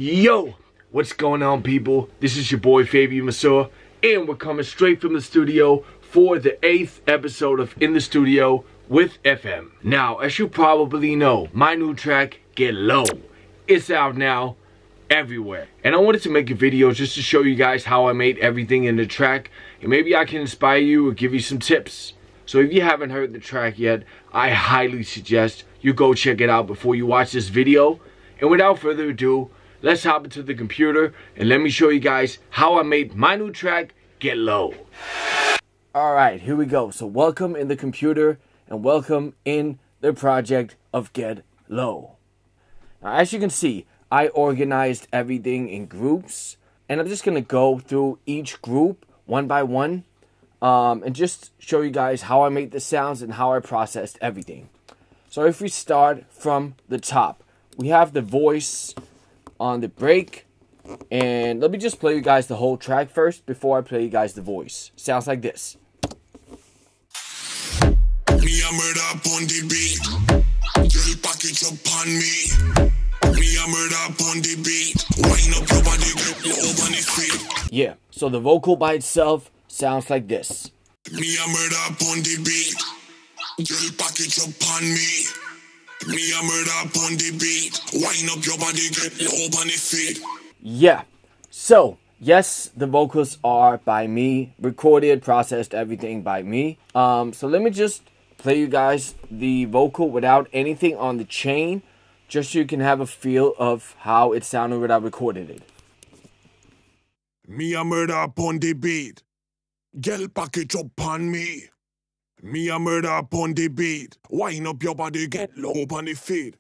Yo, what's going on, people? This is your boy Fabian Mazur, and we're coming straight from the studio for the 8th episode of In the Studio with FM. Now, as you probably know, my new track, Get Low, is out now everywhere. And I wanted to make a video just to show you guys how I made everything in the track, and maybe I can inspire you or give you some tips. So if you haven't heard the track yet, I highly suggest you go check it out before you watch this video. And without further ado, let's hop into the computer and let me show you guys how I made my new track, Get Low. Alright, here we go. So welcome in the computer and welcome in the project of Get Low. Now, as you can see, I organized everything in groups, and I'm just going to go through each group one by one and just show you guys how I made the sounds and how I processed everything. So if we start from the top, we have the voice on the break, and let me just play you guys the whole track first before I play you guys the voice. Sounds like this. Me a murder upon the beat. Girl package up on me. Me a murder upon the beat. Wind up your body, get low on the feet. Yeah, so the vocal by itself sounds like this. Me a murder upon the beat. Girl package up on me. Me a murder upon the beat. Wind up your body, get low on the feet. Yeah, so yes, the vocals are by me, recorded, processed, everything by me. So let me just play you guys the vocal without anything on the chain, just so you can have a feel of how it sounded when I recorded it. Me a murder upon the beat. Girl package up on me. Me a murder upon the beat. Wind up your body, get low on the feet.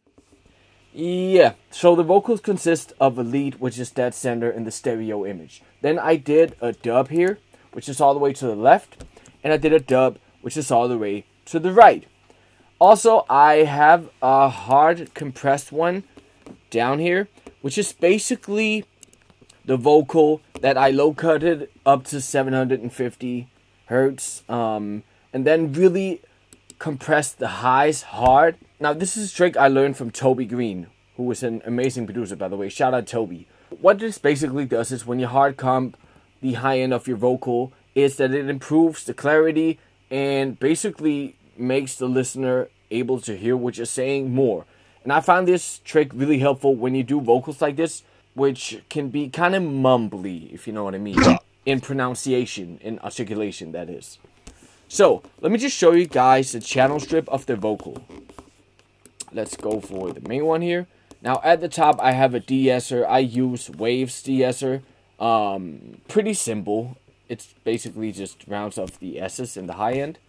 Yeah, so the vocals consist of a lead, which is dead center in the stereo image. Then I did a dub here, which is all the way to the left. And I did a dub, which is all the way to the right. Also, I have a hard compressed one down here, which is basically the vocal that I low cutted up to 750 hertz. And then really compressed the highs hard. Now, this is a trick I learned from Toby Green, who is an amazing producer, by the way. Shout out Toby. What this basically does is when you hard comp the high end of your vocal, is that it improves the clarity and basically makes the listener able to hear what you're saying more. And I find this trick really helpful when you do vocals like this, which can be kind of mumbly, if you know what I mean. In pronunciation, in articulation, that is. So, let me just show you guys the channel strip of the vocal. Let's go for the main one here. Now, at the top, I have a de-esser. I use Waves de-esser. Pretty simple. It's basically just rounds off the S's in the high end.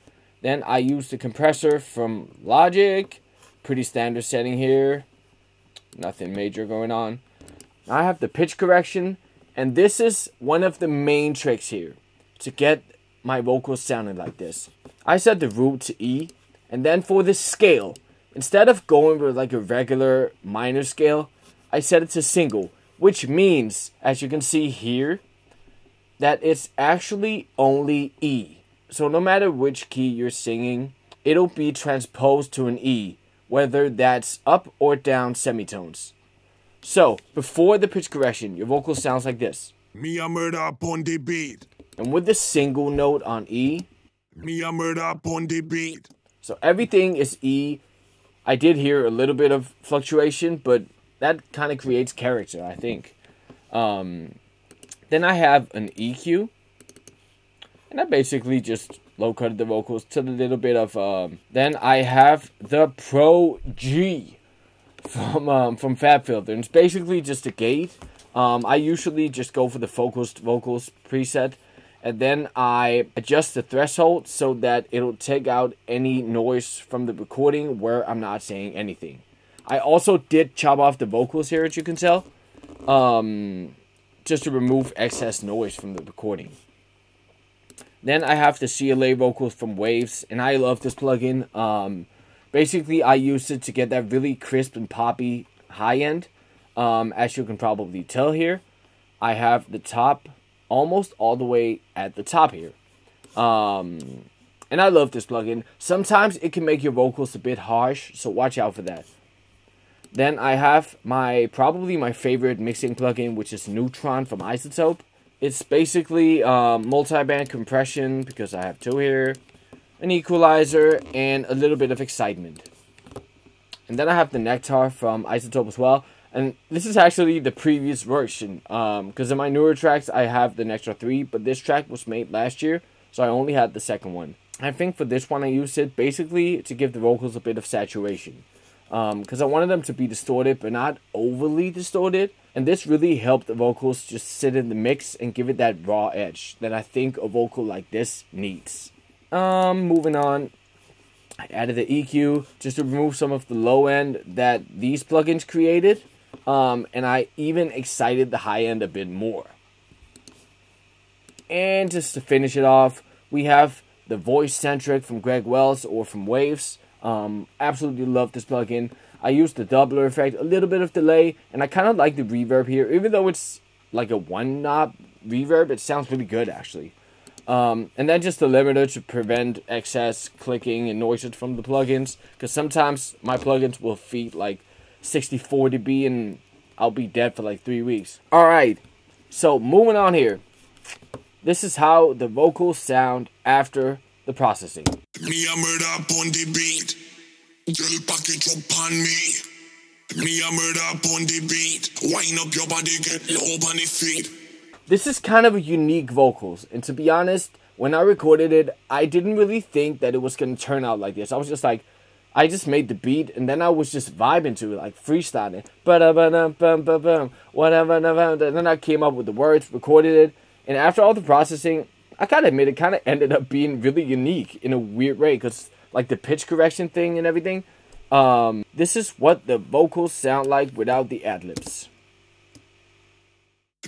Then I use the compressor from Logic. Pretty standard setting here. Nothing major going on. Now I have the pitch correction. And this is one of the main tricks here, to get my vocals sounding like this. I set the root to E, and then for the scale, instead of going with like a regular minor scale, I set it to single, which means, as you can see here, that it's actually only E. So no matter which key you're singing, it'll be transposed to an E, whether that's up or down semitones. So, before the pitch correction, your vocal sounds like this. Me a murder upon the beat. And with the single note on E, Me a murder upon the beat. so everything is E. I did hear a little bit of fluctuation, but that kind of creates character, I think. Then I have an EQ. And I basically just low-cutted the vocals to a little bit of... Then I have the Pro G from FabFilter. And it's basically just a gate. I usually just go for the focused vocals preset. And then I adjust the threshold so that it'll take out any noise from the recording where I'm not saying anything. I also did chop off the vocals here, as you can tell. Just to remove excess noise from the recording. Then I have the CLA vocals from Waves. And I love this plugin. Basically, I used it to get that really crisp and poppy high end. As you can probably tell here, I have the top almost all the way at the top here. And I love this plugin. Sometimes it can make your vocals a bit harsh, so watch out for that. Then I have probably my favorite mixing plugin, which is Neutron from iZotope. It's basically multi-band compression, because I have two here, an equalizer, and a little bit of excitement. And then I have the Nectar from iZotope as well. And this is actually the previous version, because in my newer tracks I have the Nectar 3, but this track was made last year, so I only had the second one. I think for this one I used it basically to give the vocals a bit of saturation. Because I wanted them to be distorted, but not overly distorted. And this really helped the vocals just sit in the mix and give it that raw edge that I think a vocal like this needs. Moving on. I added the EQ just to remove some of the low end that these plugins created. And I even excited the high end a bit more. And just to finish it off, we have the voice centric from Greg Wells or from Waves. Absolutely love this plugin. I used the doubler effect, a little bit of delay, and I kind of like the reverb here. Even though it's like a one knob reverb, it sounds really good actually. And then just the limiter to prevent excess clicking and noises from the plugins, because sometimes my plugins will feed like 64 dB and I'll be dead for like 3 weeks. Alright, so moving on here. This is how the vocals sound after the processing. Me a murder upon the beat. Girl package up on me. Me a murder upon the beat. Wind up your body, get low on the feet. This is kind of a unique vocals, and to be honest, when I recorded it, I didn't really think that it was going to turn out like this. I was just like, I just made the beat, and then I was just vibing to it, like freestyling. Whatever. And then I came up with the words, recorded it, and after all the processing, I gotta admit, it kind of ended up being really unique in a weird way, because like the pitch correction thing and everything. This is what the vocals sound like without the ad-libs.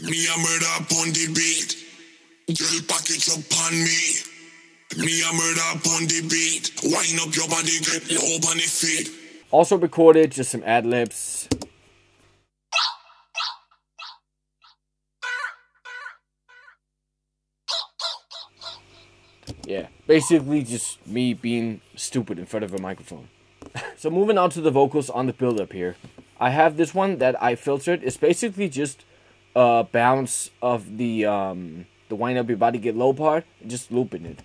Me a murder upon the beat. Girl package up on me. Me a murder upon the beat. Wind up your body, get low on the feet. Also recorded just some ad-libs. Yeah, basically just me being stupid in front of a microphone. So moving on to the vocals on the build-up here. I have this one that I filtered. It's basically just a bounce of the wind up your body get low part, just looping it.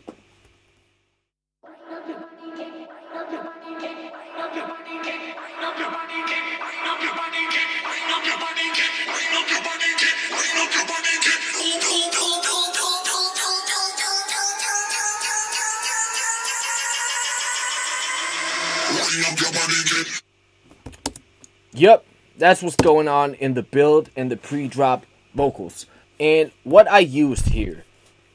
Yep, that's what's going on in the build and the pre-drop vocals. And what I used here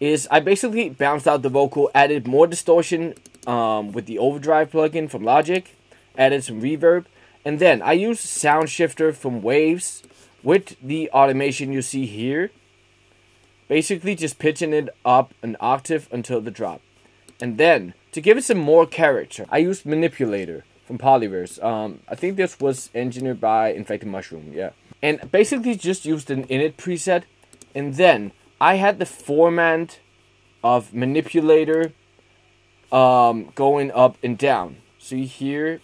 is I basically bounced out the vocal, added more distortion with the overdrive plugin from Logic, added some reverb, and then I used Sound Shifter from Waves with the automation you see here. Basically just pitching it up an octave until the drop. And then, to give it some more character, I used Manipulator from Polyverse. I think this was engineered by Infected Mushroom, yeah. And basically just used an init preset. And then, I had the format of Manipulator going up and down. See here?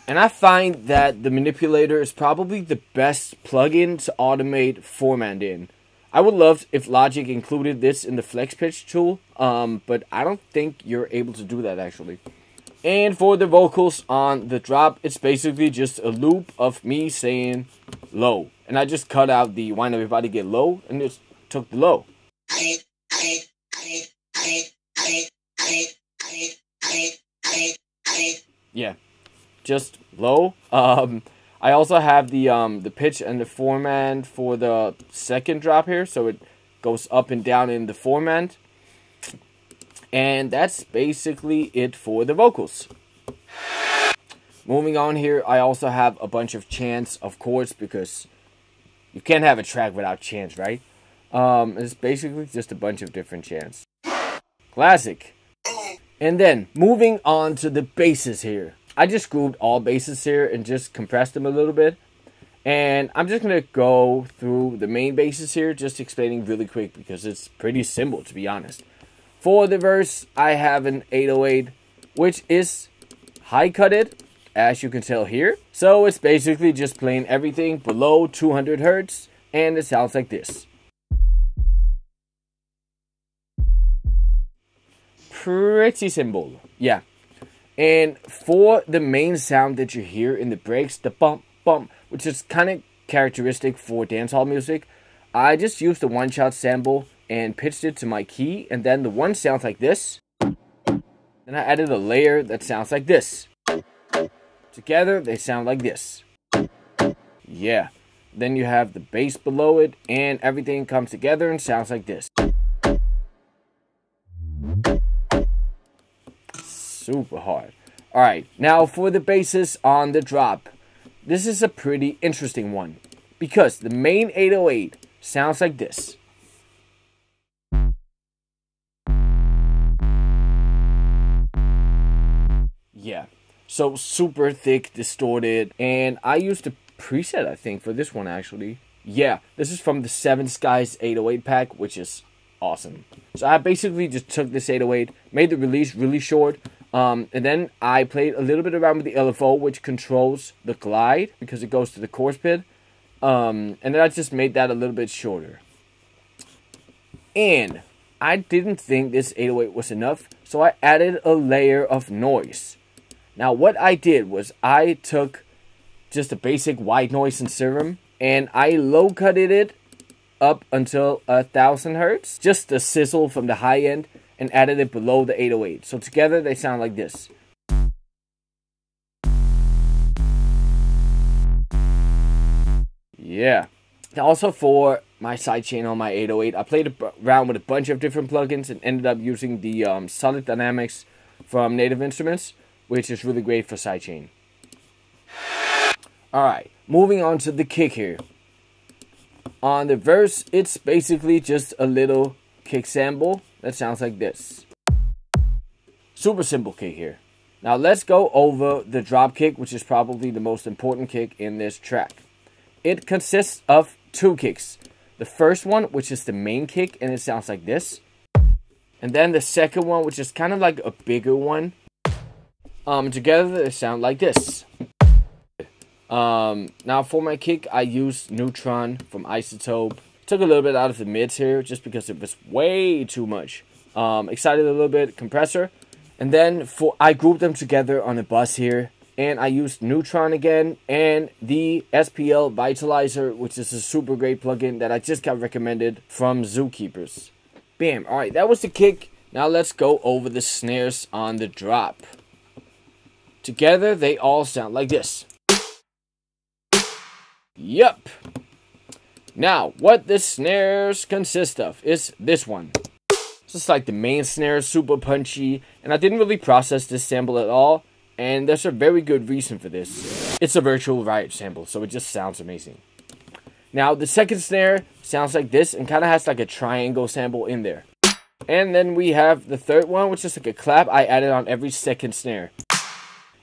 And I find that the Manipulator is probably the best plugin to automate format in. I would love if Logic included this in the Flex Pitch tool, but I don't think you're able to do that actually. And for the vocals on the drop, it's basically just a loop of me saying low. And I just cut out the wind up your body get low and just took the low. Yeah. Just low. I also have the pitch and the format for the second drop here, so it goes up and down in the format. And that's basically it for the vocals. Moving on here, I also have a bunch of chants, of course, because you can't have a track without chants, right? It's basically just a bunch of different chants. Classic. And then, moving on to the basses here. I just grouped all basses here and just compressed them a little bit. And I'm just going to go through the main bases here, just explaining really quick because it's pretty simple, to be honest. For the verse, I have an 808, which is high-cutted, as you can tell here. So it's basically just playing everything below 200 hertz, and it sounds like this. Pretty simple, yeah. And for the main sound that you hear in the breaks, the bump, bump, which is kind of characteristic for dancehall music, I just used the one-shot sample and pitched it to my key, and then the one sounds like this. Then I added a layer that sounds like this. Together, they sound like this. Yeah. Then you have the bass below it, and everything comes together and sounds like this. Super hard. Alright, now for the basses on the drop. This is a pretty interesting one, because the main 808 sounds like this. Yeah, so super thick, distorted, and I used a preset, I think, for this one actually. Yeah, this is from the Seven Skies 808 pack, which is awesome. So I basically just took this 808, made the release really short, and then I played a little bit around with the LFO, which controls the glide, because it goes to the chorus pit, and then I just made that a little bit shorter. And I didn't think this 808 was enough, so I added a layer of noise. Now what I did was I took just a basic white noise and serum, and I low cutted it up until 1000 hertz, just the sizzle from the high end, and added it below the 808. So together they sound like this. Yeah. Now also for my sidechain on my 808, I played around with a bunch of different plugins and ended up using the Solid Dynamics from Native Instruments, which is really great for sidechain. Alright, moving on to the kick here. On the verse, it's basically just a little kick sample that sounds like this. Super simple kick here. Now let's go over the drop kick, which is probably the most important kick in this track. It consists of two kicks. The first one, which is the main kick, and it sounds like this. And then the second one, which is kind of like a bigger one. Together they sound like this. Now for my kick, I used Neutron from Isotope. Took a little bit out of the mids here, just because it was way too much. Excited a little bit, compressor. And then I grouped them together on a bus here. And I used Neutron again, and the SPL Vitalizer, which is a super great plugin that I just got recommended from Zookeepers. Bam, alright, that was the kick. Now let's go over the snares on the drop. Together, they all sound like this. Yup. Now, what the snares consist of is this one. This is like the main snare, super punchy, and I didn't really process this sample at all, and there's a very good reason for this. It's a virtual riot sample, so it just sounds amazing. Now, the second snare sounds like this, and kind of has like a triangle sample in there. And then we have the third one, which is like a clap I added on every second snare.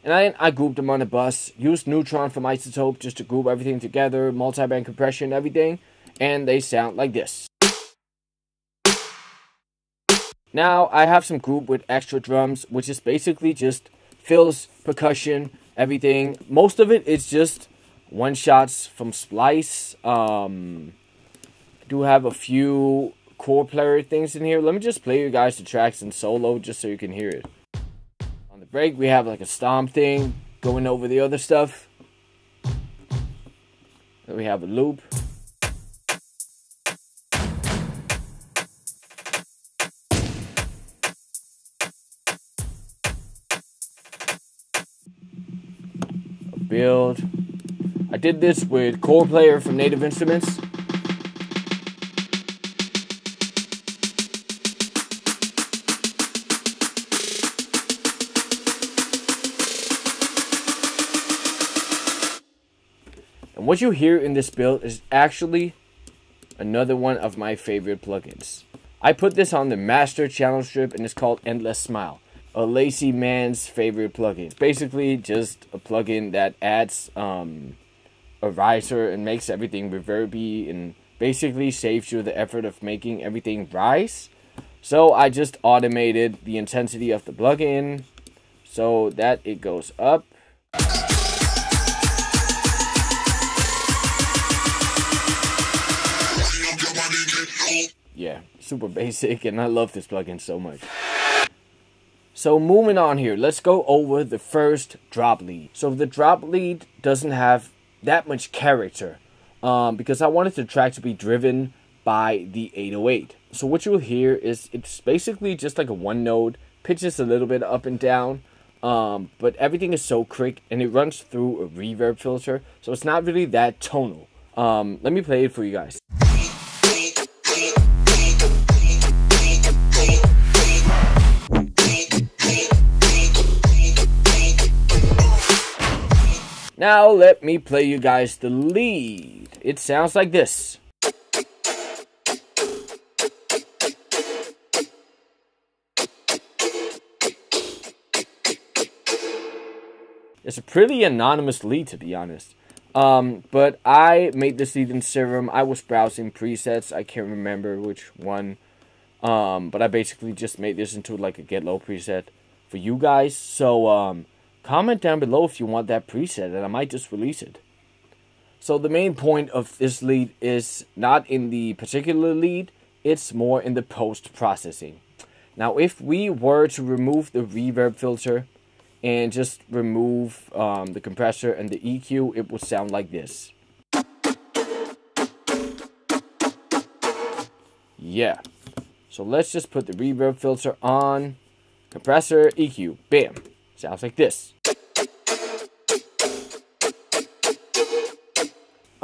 And I grouped them on a bus, used Neutron from Isotope just to group everything together, multi-band compression, everything, and they sound like this. Now, I have some group with extra drums, which is basically just fills, percussion, everything. Most of it is just one-shots from Splice. I do have a few chord player things in here. Let me just play you guys the tracks in solo just so you can hear it. On the break, we have like a stomp thing going over the other stuff. Then we have a loop. Build. I did this with chord player from Native Instruments. And what you hear in this build is actually another one of my favorite plugins. I put this on the master channel strip and it's called Endless Smile. A lazy man's favorite plugin. It's basically just a plugin that adds a riser and makes everything reverby and basically saves you the effort of making everything rise. So I just automated the intensity of the plugin so that it goes up. Yeah, super basic, and I love this plugin so much. So moving on here, let's go over the first drop lead. So the drop lead doesn't have that much character because I wanted the track to be driven by the 808. So what you'll hear is it's basically just like a one note, pitches a little bit up and down, but everything is so quick and it runs through a reverb filter, so it's not really that tonal. Let me play it for you guys. Now let me play you guys the lead. It sounds like this. It's a pretty anonymous lead, to be honest. But I made this lead in Serum. I was browsing presets. I can't remember which one. But I basically just made this into like a GetLow preset for you guys. So comment down below if you want that preset, and I might just release it. So the main point of this lead is not in the particular lead, it's more in the post-processing. Now if we were to remove the reverb filter and just remove the compressor and the EQ, it would sound like this. Yeah. So let's just put the reverb filter on, compressor, EQ, bam. Sounds like this.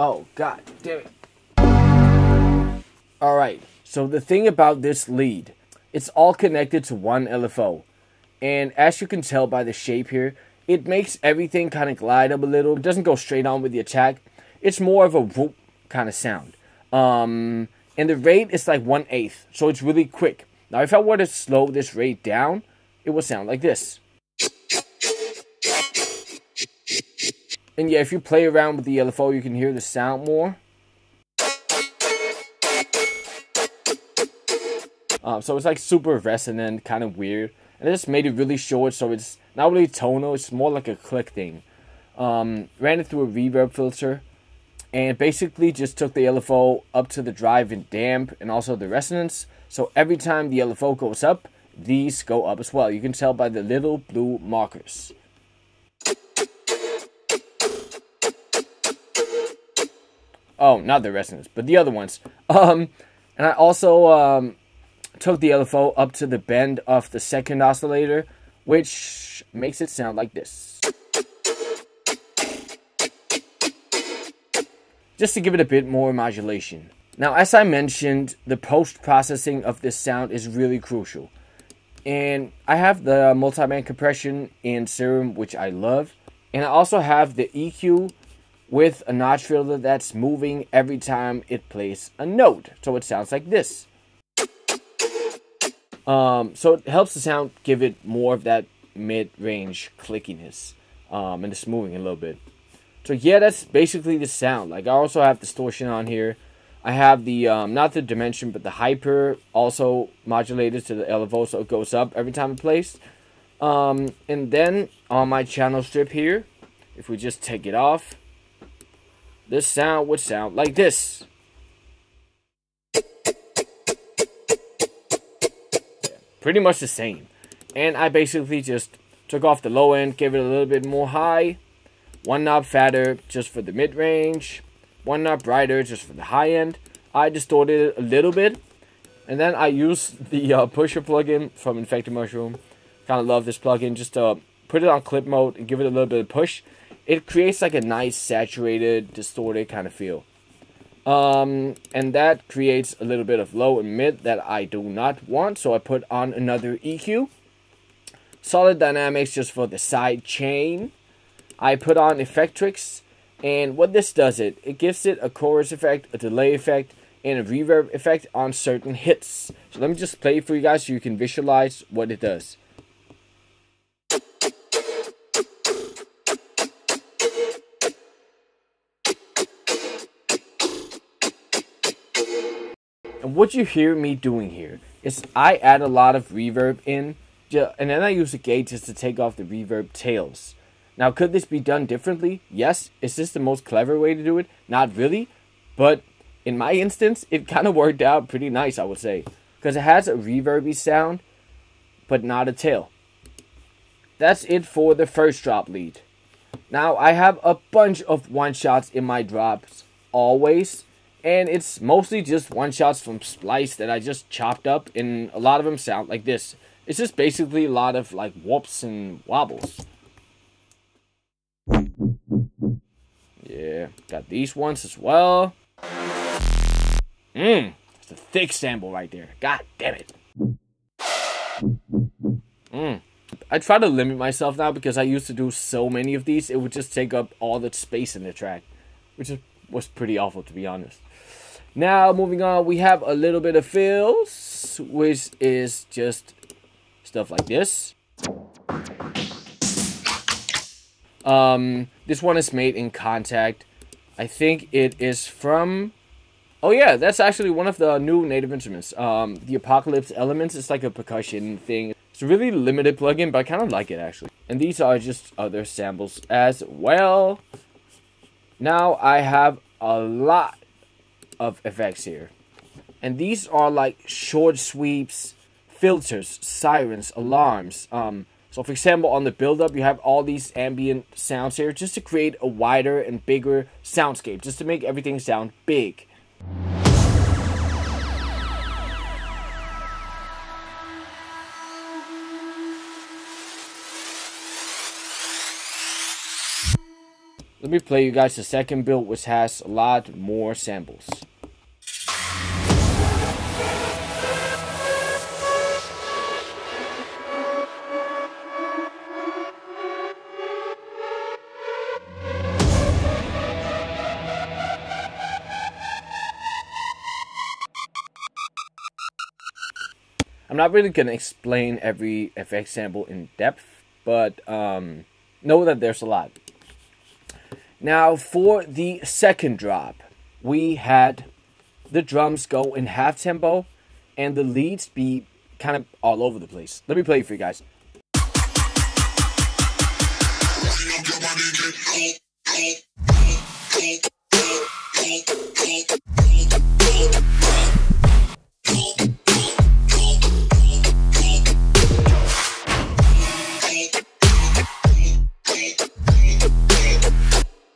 Oh, god damn it. Alright, so the thing about this lead, it's all connected to one LFO. And as you can tell by the shape here, it makes everything kind of glide up a little. It doesn't go straight on with the attack. It's more of a whoop kind of sound. And the rate is like 1/8, so it's really quick. Now if I were to slow this rate down, it would sound like this. And yeah, if you play around with the LFO, you can hear the sound more. So it's like super resonant, kind of weird. And I just made it really short, so it's not really tonal, it's more like a click thing. Ran it through a reverb filter, and basically just took the LFO up to the drive and damp, and also the resonance. So every time the LFO goes up, these go up as well. You can tell by the little blue markers. Oh, not the resonance, but the other ones. And I also took the LFO up to the bend of the second oscillator, which makes it sound like this. Just to give it a bit more modulation. Now, as I mentioned, the post-processing of this sound is really crucial. And I have the multi-band compression in Serum, which I love. And I also have the EQ with a notch filter that's moving every time it plays a note. So it sounds like this. So it helps the sound give it more of that mid-range clickiness. And it's moving a little bit. So yeah, that's basically the sound. Like I also have distortion on here. I have the, not the dimension, but the hyper also modulated to the LFO, so it goes up every time it plays. And then on my channel strip here, if we just take it off, this sound would sound like this. Yeah, pretty much the same. And I basically just took off the low end, gave it a little bit more high, one knob fatter just for the mid-range, one knob brighter just for the high end. I distorted it a little bit, and then I used the pusher plugin from Infected Mushroom. Kind of love this plugin. Just put it on clip mode and give it a little bit of push. It creates like a nice saturated, distorted kind of feel. And that creates a little bit of low and mid that I do not want, so I put on another EQ. Solid dynamics just for the side chain. I put on Effectrix, and what this does, it gives it a chorus effect, a delay effect, and a reverb effect on certain hits. So let me just play it for you guys so you can visualize what it does. And what you hear me doing here is I add a lot of reverb in, and then I use a gate just to take off the reverb tails. Now, could this be done differently? Yes. Is this the most clever way to do it? Not really. But in my instance, it kind of worked out pretty nice, I would say. Because it has a reverby sound, but not a tail. That's it for the first drop lead. Now, I have a bunch of one-shots in my drops, always. And it's mostly just one-shots from Splice that I just chopped up. And a lot of them sound like this. It's just basically a lot of like whoops and wobbles. Yeah, got these ones as well. It's a thick sample right there. God damn it. I try to limit myself now because I used to do so many of these. It would just take up all the space in the track, which was pretty awful, to be honest. Now, moving on, we have a little bit of fills, which is just stuff like this. This one is made in Contact. I think it is from... Oh yeah, that's actually one of the new native instruments. The Apocalypse Elements. It's like a percussion thing. It's a really limited plugin, but I kind of like it actually. And these are just other samples as well. Now I have a lot of effects here. And these are like short sweeps, filters, sirens, alarms. So for example, on the build-up, you have all these ambient sounds here just to create a wider and bigger soundscape, just to make everything sound big. Let me play you guys the second build, which has a lot more samples. I'm not really going to explain every FX sample in depth, but know that there's a lot. Now, for the second drop, we had the drums go in half tempo and the leads be kind of all over the place. Let me play it for you guys.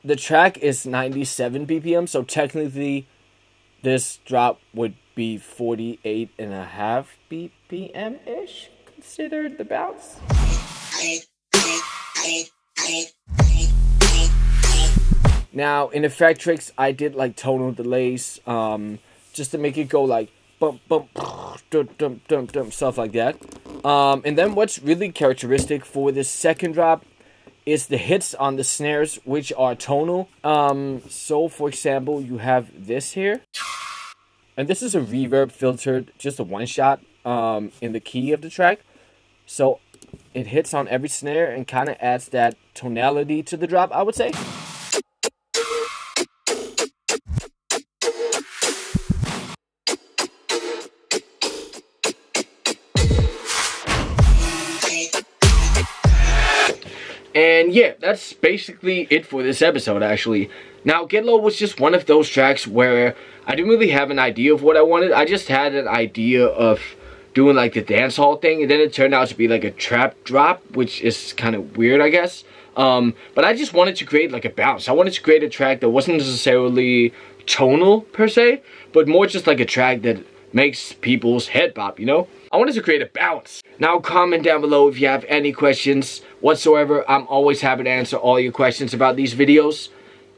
The track is 97 BPM, so technically this drop would be 48.5 BPM-ish, considered the bounce. Now, in Effectrix, I did like tonal delays, just to make it go like bump, bump, dum, dum, dum, dum, stuff like that. And then what's really characteristic for this second drop is the hits on the snares, which are tonal. So for example, you have this here, and this is a reverb filtered, just a one shot in the key of the track. So it hits on every snare and kind of adds that tonality to the drop, I would say. And yeah, that's basically it for this episode, actually. Now, GetLow was just one of those tracks where I didn't really have an idea of what I wanted. I just had an idea of doing like the dancehall thing, and then it turned out to be like a trap drop, which is kind of weird, I guess. But I just wanted to create like a bounce. I wanted to create a track that wasn't necessarily tonal per se, but more just like a track that makes people's head bop, you know? I wanted to create a bounce. Now comment down below if you have any questions whatsoever. I'm always happy to answer all your questions about these videos.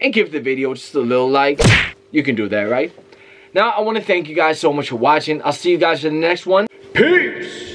And give the video just a little like. You can do that, right? Now I want to thank you guys so much for watching. I'll see you guys in the next one. Peace!